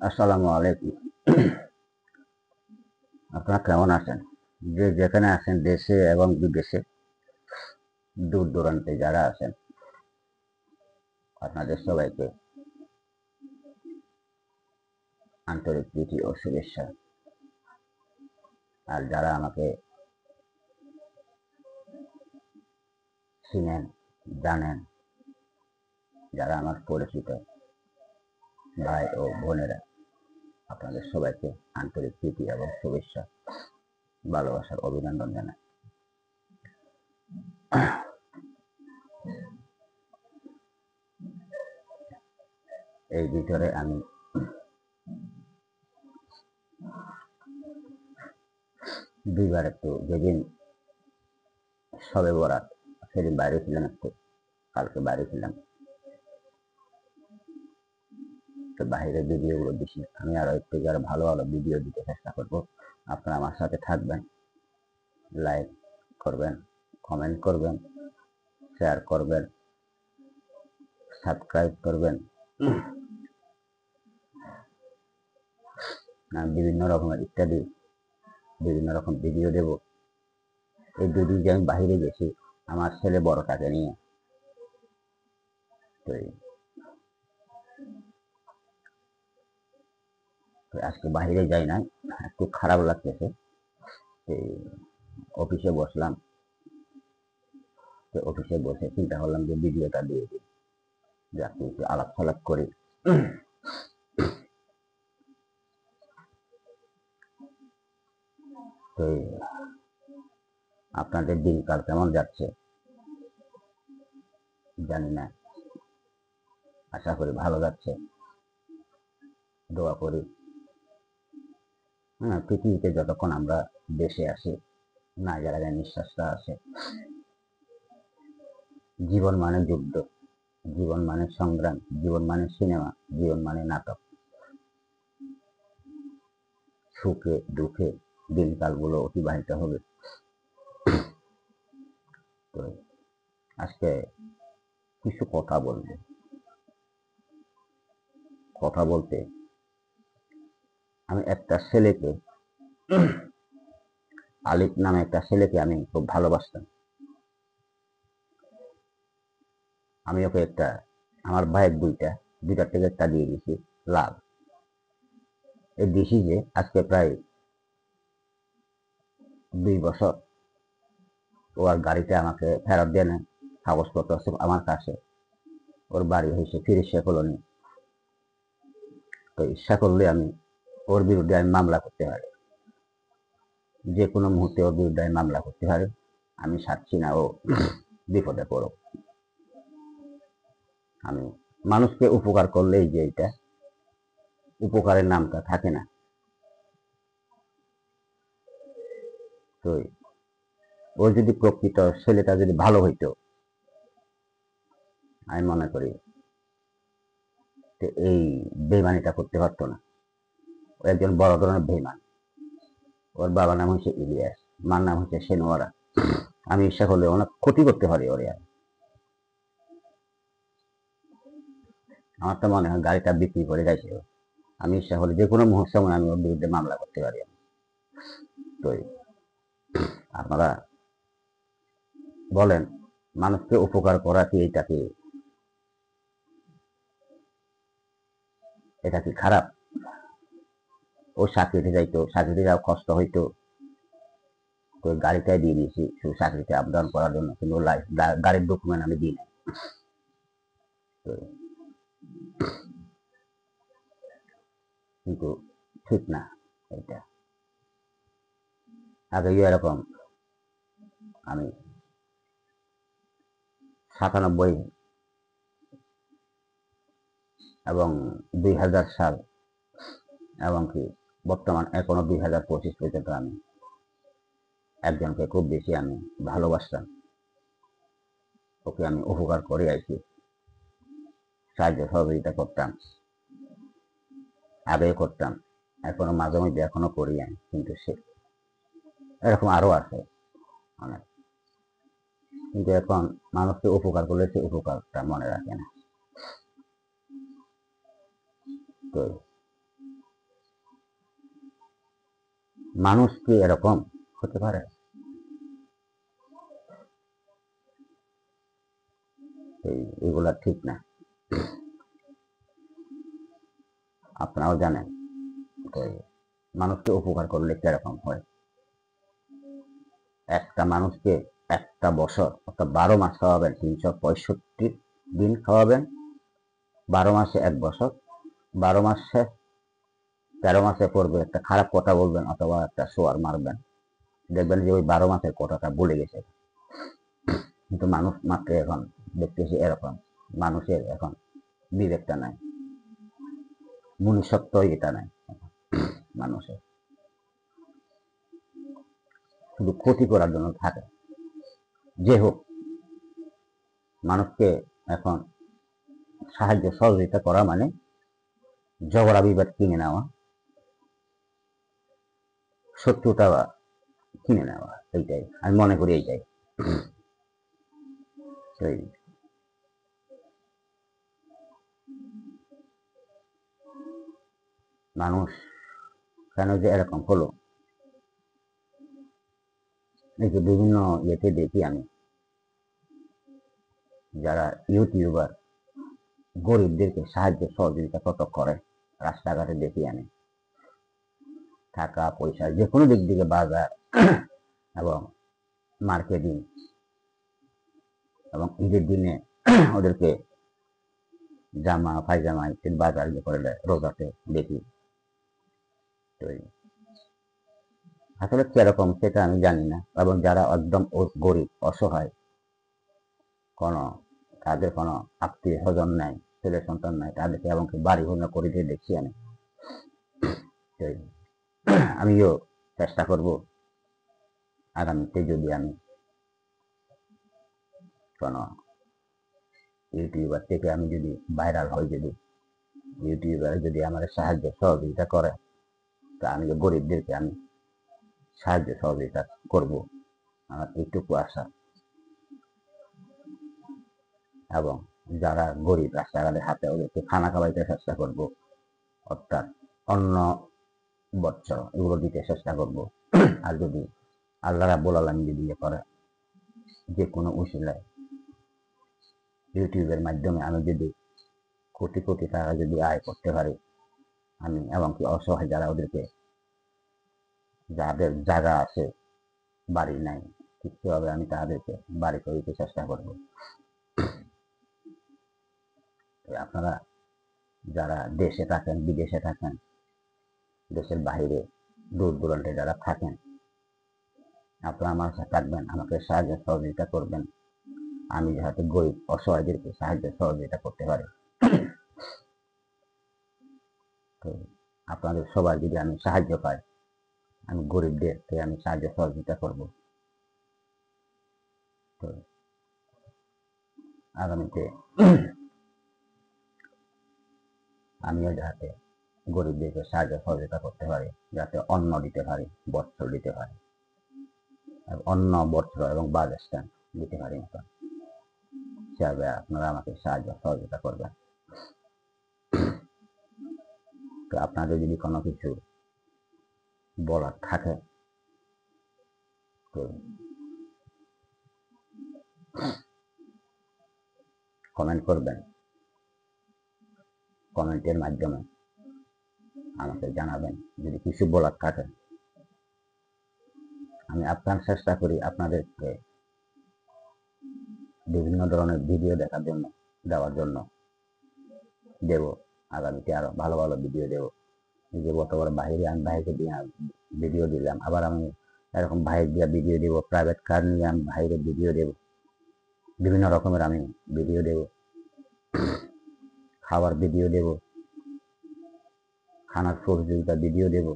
আসসালামু আলাইকুম। আপনারা কেমন আছেন? যে যেখানে আছেন, দেশে এবং বিদেশে, দূর দূরান্তে যারা আছেন, আপনাদের সবাইকে আন্তরিক প্রীতি ও শুভেচ্ছা। আর যারা আমাকে চিনেন, জানেন, যারা আমার পরিচিত ভাই ও বোনেরা, আপনাদের সবাইকে আন্তরিক প্রীতি এবং শুভেচ্ছা, ভালোবাসার অভিনন্দন জানাই। এই ভিতরে আমি দুইবার একটু, যেদিন সবে বরাত সেদিন বাইরে ছিলাম, একটু কালকে বাইরে ছিলাম, তো বাইরের ভিডিওগুলো দিচ্ছি। আমি আরো একটু আরো ভালো ভালো ভিডিও দিতে চেষ্টা করবো। আপনারা আমার সাথে থাকবেন, লাইক করবেন, কমেন্ট করবেন, শেয়ার করবেন, সাবস্ক্রাইব করবেন। বিভিন্ন রকমের ইত্যাদি বিভিন্ন রকম ভিডিও দেব। এই দুদিন যে আমি বাহিরে গেছি আমার ছেলে বড়টাকে নিয়ে, তো আজকে বাহিরে যাই না, একটু খারাপ লাগতেছে। অফিসে বসলাম, তো অফিসে বসে চিন্তা করলাম যে ভিডিওটা দিয়ে দিই, যে আপনি একটু আলাপ সালাপ করি। তো আপনাদের দিনকাল কেমন যাচ্ছে জানি না, আশা করি ভালো যাচ্ছে, দোয়া করি। পৃথিবীতে যতক্ষণ আমরা দেশে আসি, না যারা নিঃশ্বাসটা আসে, জীবন মানে যুদ্ধ, জীবন মানে সংগ্রাম, জীবন মানে সিনেমা, জীবন মানে নাটক। সুখে দুঃখে দিনকালগুলো অতিবাহিত হবে। তো আজকে কিছু কথা বলবো। কথা বলতে, আমি একটা ছেলেকে, আলিফ নামে একটা ছেলেকে আমি খুব ভালোবাসতাম। আমি ওকে একটা, আমার ভাইয়ের দুইটার থেকে একটা দিয়ে দিয়েছি লাল। এই দিয়েছি যে আজকে প্রায় 2 বছর ও আর গাড়িটা আমাকে ফেরত দেয় না। কাগজপত্র আছে আমার কাছে। ওর বাড়ি হয়েছে ফিরিশিয়া কলোনি। তো ইচ্ছা করলে আমি ওর বিরুদ্ধে আমি মামলা করতে পারি, যে কোনো মুহূর্তে ওর বিরুদ্ধে আমি মামলা করতে পারি। আমি চাচ্ছি না ও বিপদে পড়ো। আমি মানুষকে উপকার করলেই যে এটা উপকারের নামটা থাকে না। তো ও যদি প্রকৃত ছেলেটা যদি ভালো হইতো, আমি মনে করি এই বেইমানিটা করতে পারতো না। ও একজন বড় ধরনের বেইমান। ওর বাবার নাম হচ্ছে ইলিয়াস, মার নাম হচ্ছে সেনোয়ারা। আমি ইচ্ছা করলে অনেক ক্ষতি করতে পারি ওরে। আমার তো মনে হয় গাড়িটা বিক্রি করে যাইছে। আমি ইচ্ছা করলে যে কোনো মুহূর্তে আমি ওর বিরুদ্ধে মামলা করতে পারি। তো আপনারা বলেন, মানুষকে উপকার করা কি এটা কি খারাপ? ও চাকরিতে যাইতো, চাকরিতে যাওয়া কষ্ট হইতো, তো গাড়িটাই দিয়ে দিয়েছি শুধু চাকরিতে আপ ডাউন করার জন্য, কিন্তু গাড়ির ডকুমেন্ট আমি দিই না। তো কিন্তু ঠিক না এটা। আগে এরকম আমি 97 এবং 2000 সাল এবং কি বর্তমান এখনো 2025 পর্যন্ত আমি একজনকে খুব বেশি আমি ভালোবাসতাম। ওকে আমি উপকার করে আইছি, সাহায্য সহযোগিতা করতাম, আগে করতাম, এখনো মাঝে মধ্যে এখনো করি আমি। কিন্তু সে এরকম আরো আছে অনেক, কিন্তু এখন মানুষকে উপকার করলে সে উপকারটা মনে রাখে না। তো মানুষ কি এরকম হতে পারে? এগুলা ঠিক না। আপনারাও জানেন মানুষকে উপকার করলে কিরকম হয়। একটা মানুষকে একটা বছর অর্থাৎ 12 মাস খাওয়াবেন, 365 দিন খাওয়াবেন, 12 মাসে 1 বছর, 12 মাসে 13 মাসে পড়বে একটা খারাপ কথা বলবেন অথবা একটা শোয়ার মারবেন, দেখবেন যে ওই 12 মাসের কথাটা ভুলে গেছে। কিন্তু মানুষ মাত্র এখন দেখতেছি এরকম, মানুষের এখন বিবেকটা নাই, মনুষ্যত্ব এটা নাই মানুষের, শুধু ক্ষতি করার জন্য থাকে। যে হোক, মানুষকে এখন সাহায্য সহযোগিতা করা মানে ঝগড়া বিবাদ কিনে নেওয়া, শত্রুতা কিনে নেওয়া, এইটাই আমি মনে করি। এইটাই মানুষ কেন যে এরকম হলো, এই যে বিভিন্ন ইয়েতে দেখি আমি, যারা ইউটিউবার গরিবদেরকে সাহায্য সহযোগিতা কত করে, রাস্তাঘাটে দেখি আমি, টাকা পয়সা যে কোনো দিক থেকে, বাজার এবং মার্কেটিং এবং ঈদের দিনে ওদেরকে জামা পায়জামা ইত্যাদি বাজার করে দেয়, রোজাতে দেখি। তো আসলে কিরকম সেটা আমি জানি না। এবং যারা একদম গরিব অসহায়, কোনো তাদের কোনো আত্মীয় স্বজন নাই, ছেলে সন্তান নাই, তাদেরকে এবং বাড়ি ঘর করে দিয়ে দেখছি আমি। আমিও চেষ্টা করব আগামীতে, যদি আমি কোনো ইউটিউবার থেকে আমি যদি ভাইরাল হই, যদি ইউটিউবার যদি আমার সাহায্য সহযোগিতা করে, তা আমি গরিবদেরকে আমি সাহায্য সহযোগিতা করব, আমার এইটুকু আশা। এবং যারা গরিব রাস্তাঘাটে হাতে, ওদেরকে খানা খাওয়াইতে চেষ্টা করব, অর্থাৎ অন্ন বস্ত্র এগুলো দিতে চেষ্টা করব। আর যদি আল্লাহ রাব্বুল আলামিন যদি ইয়ে করে, যে কোনো উসিলায় ইউটিউবের মাধ্যমে আমি যদি কোটি কোটি টাকা যদি আয় করতে পারি আমি, এবং কি অসহায় যারা, ওদেরকে যাদের জায়গা আছে, বাড়ি নাই, কিছু হবে, আমি তাদেরকে বাড়ি করে দিতে চেষ্টা করব। আপনারা যারা দেশে থাকেন, বিদেশে থাকেন, দেশের বাইরে দূর দূরান্তে যারা থাকেন, আপনারা আমার সাথে থাকবেন, আমাকে সাহায্য সহযোগিতা করবেন, আমি যাতে গরিব অসহায়দেরকে সাহায্য সহযোগিতা করতে পারি। তো আপনাদের সবাই যদি আমি সাহায্য পাই, আমি গরিবদেরকে আমি সাহায্য সহযোগিতা করব। তো আগামীতে আমিও যাতে গরিবদেরকে সাহায্য সহযোগিতা করতে পারি, যাতে অন্ন দিতে পারি, বস্ত্র দিতে পারি, অন্ন বস্ত্র এবং বাস স্ট্যান্ড দিতে পারি মতন, সেভাবে আপনারা আমাকে সাহায্য সহযোগিতা করবেন। তো আপনাদের যদি কোনো কিছু বলার থাকে, তো কমেন্ট করবেন, কমেন্টের মাধ্যমে আমাকে জানাবেন। যদি কিছু বলার থাকে, আমি আপনার চেষ্টা করি আপনাদেরকে বিভিন্ন ধরনের ভিডিও দেওয়ার জন্য দেব। আগামীতে আরো ভালো ভালো ভিডিও দেব। যে গতবার বাইরে আমি ভাইকে দিয়ে ভিডিও দিলাম, আবার আমি এরকম ভাই দিয়ে ভিডিও দেব, প্রাইভেট কার নিয়ে আমি বাইরে ভিডিও দেব, বিভিন্ন রকমের আমি ভিডিও দেব, খাবার ভিডিও দেব, খানার সহযোগিতা ভিডিও দেব।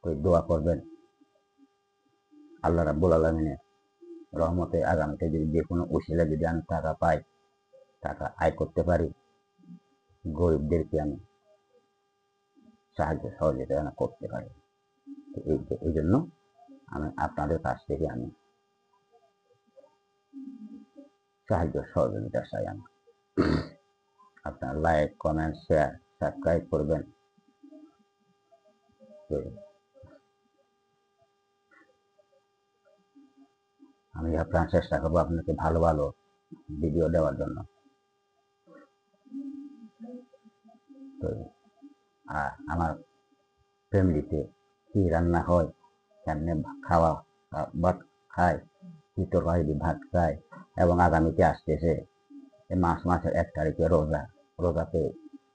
ওই দোয়া করবেন আল্লাহ রাব্বুল আলামিনের রহমতে আগামীতে যদি যে কোনো উসিলা যদি আমি টাকা পাই, টাকা আয় করতে পারি, গরিবদেরকে আমি সাহায্য সহযোগিতা করতে পারি। এই জন্য আমি আপনাদের কাছ থেকে আমি সাহায্য সহযোগিতা চাই। আমি আপনার লাইক, কমেন্ট, শেয়ার সাবস্ক্রাইব করবেন। তো আমি আপনার চেষ্টা করবো আপনাকে ভালো ভালো ভিডিও দেওয়ার জন্য। তো আমার ফ্যামিলিতে কি রান্না হয়, কেমনে খাওয়া ভাত খায়, কি তরকারি ভাত খায়, এবং আগামীতে আসতেছে মাসের 1 তারিখে রোজাতে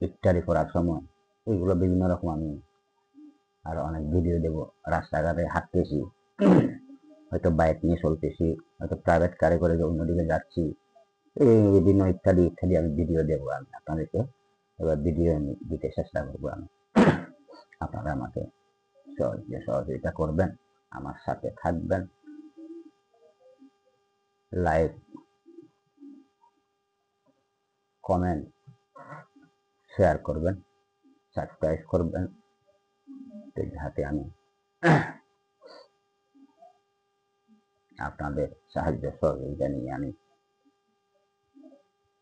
ইফতারি করার সময় এগুলো বিভিন্ন রকম আমি আর অনেক ভিডিও দেবো। রাস্তাঘাটে হাঁটতেছি, হয়তো বাইক নিয়ে চলতেছি, হয়তো প্রাইভেট কারে করে অন্যদিকে যাচ্ছি, এই বিভিন্ন ইত্যাদি ইত্যাদি আমি ভিডিও দেবো আমি আপনাদেরকে। এবার ভিডিও আমি দিতে চেষ্টা করবো আমি। আপনারা আমাকে সহযোগিতা করবেন, আমার সাথে থাকবেন, লাইক কমেন্ট শেয়ার করবেন, সাবস্ক্রাইব করবেন, যাতে আমি আপনাদের সাহায্য সহযোগিতা নিয়ে আমি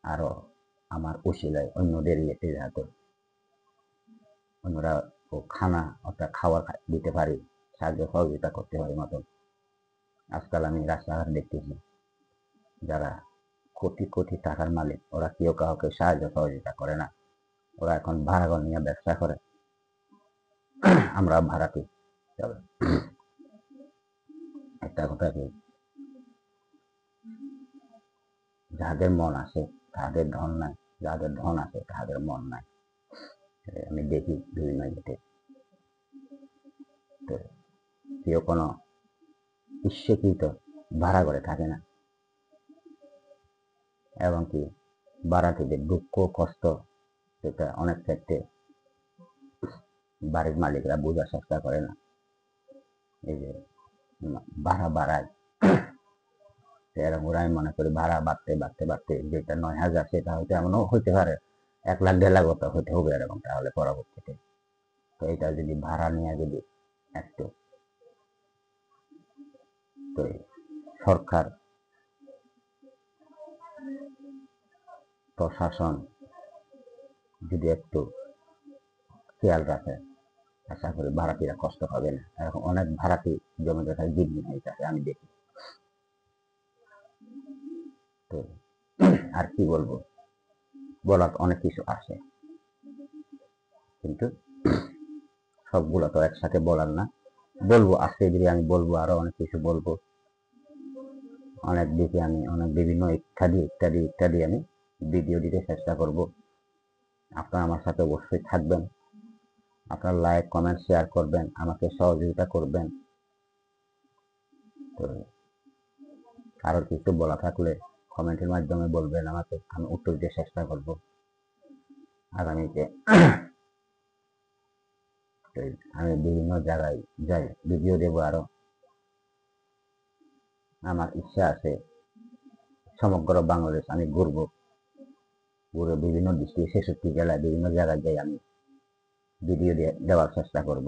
আরো আমার উশিলায় অন্যদের ইয়েতে যাতে অন্যরা খানা অর্থাৎ খাবার দিতে পারি, সাহায্য সহযোগিতা করতে পারি মতন। আজকাল আমি রাস্তাঘাট দেখতেছি যারা কোটি কোটি টাকার মালিক, ওরা কেউ কাউকে সাহায্য সহযোগিতা করে না। ওরা এখন ভাড়া ঘর নিয়ে ব্যবসা করে, আমরা ভাড়াতে। একটা কথা কি, যাদের মন আছে তাদের ধন নাই, যাদের ধন আছে তাদের মন নাই। আমি দেখি বিভিন্ন জায়গাতে কেউ কোনো ইচ্ছাকৃত ভাড়া করে থাকে না, এবং কি ভাড়াটিদের দুঃখ কষ্ট সেটা অনেক ক্ষেত্রে বাড়ির মালিকরা বোঝার চেষ্টা করে না। এই যে ভাড়া বাড়ায়, এরকম আমি মনে করি ভাড়া বাড়তে বাড়তে বাড়তে যেটা 9,000 সেটা হয়তো এমনও হইতে পারে 1 লাখ 1.5 লাখ হইতে হবে এরকম, তাহলে পরবর্তীতে। তো এটা যদি ভাড়া নিয়ে যদি একটু তো সরকার প্রশাসন যদি একটু খেয়াল রাখে, আশা করি ভাড়াটিরা কষ্ট হবে না। এরকম অনেক ভাড়াটি জমি জায়গায় বিক্রি হয়ে যাবে আমি দেখি। তো আর কি বলবো, বলার অনেক কিছু আছে, কিন্তু সবগুলো তো একসাথে বলার না। বলবো আজকে যদি আমি বলবো, আরো অনেক কিছু বলবো, অনেক দিকে আমি অনেক বিভিন্ন ইত্যাদি ইত্যাদি ইত্যাদি আমি ভিডিও দিতে চেষ্টা করব। আপনারা আমার সাথে অবশ্যই থাকবেন, আপনার লাইক কমেন্ট শেয়ার করবেন, আমাকে সহযোগিতা করবেন। তো আরো কিছু বলা থাকলে কমেন্টের মাধ্যমে বলবেন আমাকে, আমি উত্তর দিয়ে চেষ্টা করব আগামীতে। আমি বিভিন্ন জায়গায় যাই, ভিডিও দেবো আরো। আমার ইচ্ছা আছে সমগ্র বাংলাদেশ আমি ঘুরবো, ঘুরে বিভিন্ন ডিস্ট্রিক্ট 66 জেলায় বিভিন্ন জায়গায় যাই আমি ভিডিও দেওয়ার চেষ্টা করব।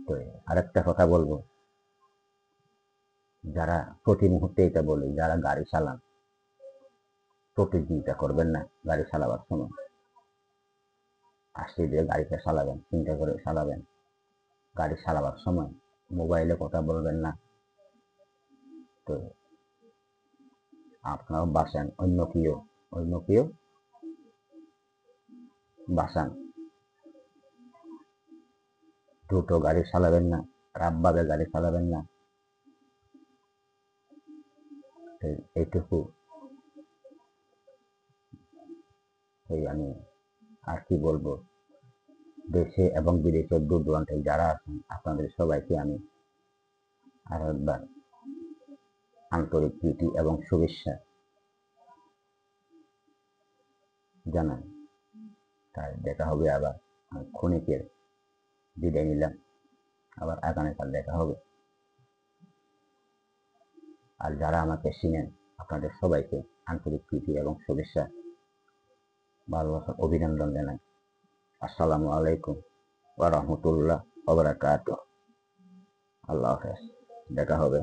তো আরেকটা কথা বলবো, যারা প্রতি মুহূর্তে এটা বলে, যারা গাড়ি চালান প্রতিযোগিতা করবেন না। গাড়ি চালাবার সময় আস্তে দিয়ে গাড়িটা চালাবেন, চিন্তা করে চালাবেন। গাড়ি চালাবার সময় মোবাইলে কথা বলবেন না। তো আপনারাও বাঁচান, অন্য কেউ বাঁচান। দ্রুত গাড়ি চালাবেন না, রাবভাবে গাড়ি চালাবেন না। এইটুকু আমি আর কি বলবো, দেশে এবং বিদেশে দূর দূরান্তে যারা আছেন আপনাদের সবাইকে আমি আরো একবার আন্তরিক প্রীতি এবং শুভেচ্ছা জানাই। তাই দেখা হবে আবার। ক্ষণিকের বিদায় নিলাম, আবার আগামীকাল দেখা হবে। আর যারা আমাকে চিনেন আপনাদের সবাইকে আন্তরিক প্রীতি এবং শুভেচ্ছা, ভালোবাসা, অভিনন্দন জানাই। আসসালামু আলাইকুম ওয়া রাহমাতুল্লাহ ওয়া বারাকাতুহু। আল্লাহ হাফেজ, দেখা হবে।